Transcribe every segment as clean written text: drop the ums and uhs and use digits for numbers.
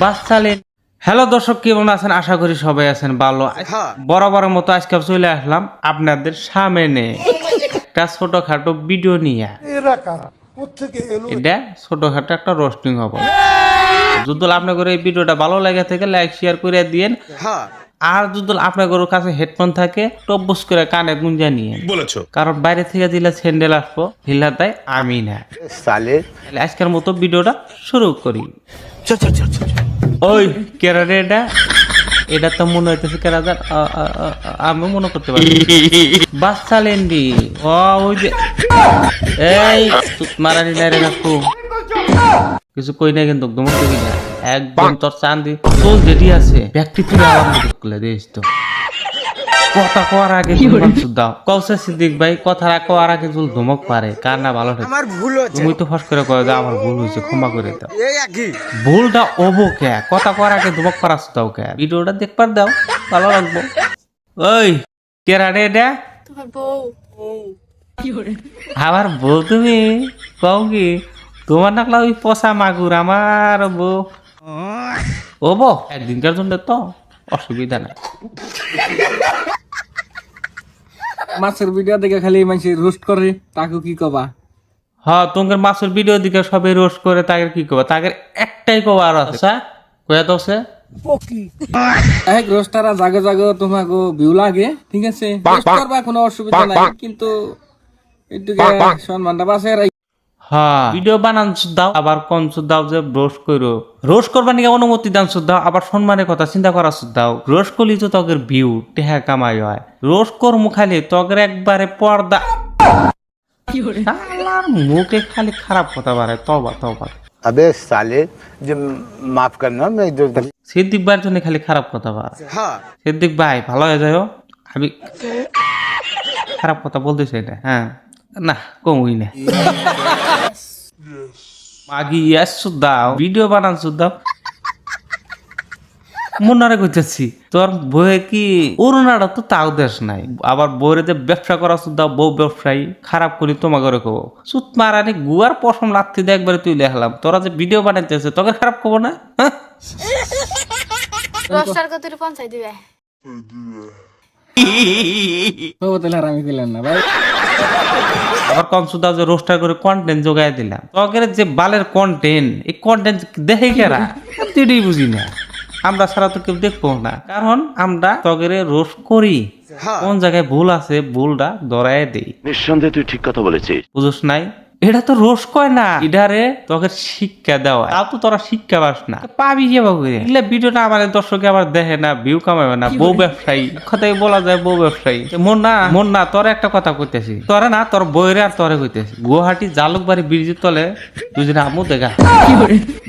বাচ্চালেন hello দর্শক, কেমন আছেন? আশা করি সবাই আছেন ভালো। বরাবরের মতো আজকে চলে আসলাম আপনাদের সামনে একটা ছোটখাটো ভিডিও নিয়ে। এটা ছোটখাটো একটা রোস্টিং হবে। যদি আপনাদের এই ভিডিওটা ভালো লাগে থাকে লাইক শেয়ার করে দিয়েন। আর যদি আপনাদের কাছে হেডফোন থাকে টপবস করে কানে গুঞ্জা নিয়ে বলেছো, কারণ বাইরে থেকে দিলে স্যান্ডেল আসবো হিলা তাই আমি না সালে। আজকের মতো ভিডিওটা শুরু করি। ওই কেরা রে এটা তো মনে হইতেছে কেরা যান, আমি মনে করতে পারি বাচ্চা লেন্ডি। ওই যে এই মারানি না রে কাকু, কিছু কই না কিন্তু দমক দিবি না একদম। তোর চান্দি চোল যেটি আছে ব্যক্তি তুলে আবার মদত করলে দিস তো। কথা কোয়ার আগে দাও কৌশে সিদ্দিক ভাই, কথা কোয়ার আগে চুল ধমক পারে কার না ভালো থাকে। আমার ভুল হয়েছে, তুমি তো ফস করে কয় যে আমার ভুল হয়েছে ক্ষমা করে দাও। ভুলটা ওবো কে, কথা কোয়ার আগে ধমক পারাস দাও কে। ভিডিওটা দেখবার দাও, ভালো লাগবো। ওই কেরা রে এটা? তোমার বউ। আমার বউ? তুমি কও কি তোমার নাকলা ওই পচা মাগুর আমার বউ? ও বো একদিনকার জন্য তো অসুবিধা নাই। মাছের ভিডিও দেখে খালি মানুষ রোস্ট করে, তাকে কি কবা? হ্যাঁ, তোমার মাছের ভিডিও দিকে সবাই রোস্ট করে, তাকে কি কবা? তাকে একটাই কবা আর আছে কয়া তো আছে এক রোস্টারা জাগে জাগে তোমাকে ভিউ লাগে, ঠিক আছে, রোস্ট করবা কোনো অসুবিধা নাই, কিন্তু এদিকে সম্মানটা বাঁচে। হ্যাঁ, ভিডিও বানান দাও আবার কোন দাও যে রোস্ট করো, রোস্ট করবা নিকে অনুমতি দান দাও, আবার সম্মানের কথা চিন্তা করা দাও। রোস্ট করলি তো তগের ভিউ টেহা কামাই হয়। রোস্ট কর মুখালি তগের একবারে পর্দা মুখে খালি খারাপ কথা বাড়ে। তবা তবা अबे साले जो माफ करना मैं जो সিদ্দিক ভাইয়ের জন্য খালি খারাপ কথা বাড়ে। সিদ্দিক ভাই ভালো হয়ে যাও, আমি খারাপ কথা বলতে চাই না। হ্যাঁ না কমই না মাগি দাও ভিডিও বানান দাও। মনে করতেছি তোর বইয়ে কি অরুণাটা তো তাও দেশ নাই, আবার বইরে যে ব্যবসা করা দাও বউ ব্যবসায়ী খারাপ করি তোমার ঘরে কব সুত মারানি গুয়ার পশম লাথি দিয়ে একবারে তুই লেখলাম। তোরা যে ভিডিও বানাইতেছে তোকে খারাপ কব না? দশটার কত পঞ্চায়েত দিবে আমি দিলেন না ভাই। আবার কনসুদা যে রোস্টার করে কন্টেন্ট যোগাই দিলাম, তগের যে বালের কন্টেন্ট, এই কন্টেন্ট দেখে কেরা তুই বুঝি না। আমরা ছাড়া তো কেউ দেখবো না, কারণ আমরা তগেরে রোস্ট করি। কোন জায়গায় ভুল আছে ভুলটা ধরায় দেই। নিঃসন্দেহে তুই ঠিক কথা বলেছিস। বুঝোস নাই? এটা তো রোস্ট কয় না, এটারে তোকে শিক্ষা দেওয়া। তাও তো তোরা শিক্ষা পাস না, পাবি যে বাবু এগুলা ভিডিওটা আমাদের দর্শকে আবার দেখে না, ভিউ কামাবে না। বউ ব্যবসায়ী কথাই বলা যায়, বউ ব্যবসায়ী। মন না তোর একটা কথা কইতেছি, তোরা না তোর বইরে আর তোরে কইতেছি, গুয়াহাটি জালুকবাড়ি ব্রিজের তলে দুজনে আমু দেখা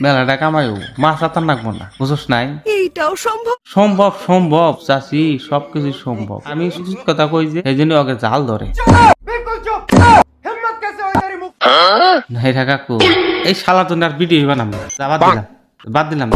মেলাটা কামাইও, মাছ আতার নাকবো না। বুঝোস নাই? এইটাও সম্ভব। সম্ভব সম্ভব চাচি, সবকিছু সম্ভব। আমি শুধু কথা কই যে এই জন্য ওকে জাল ধরে নাই থাকা। এই শালা তো আর ভিডিও বানাবো, বাদ দিলাম।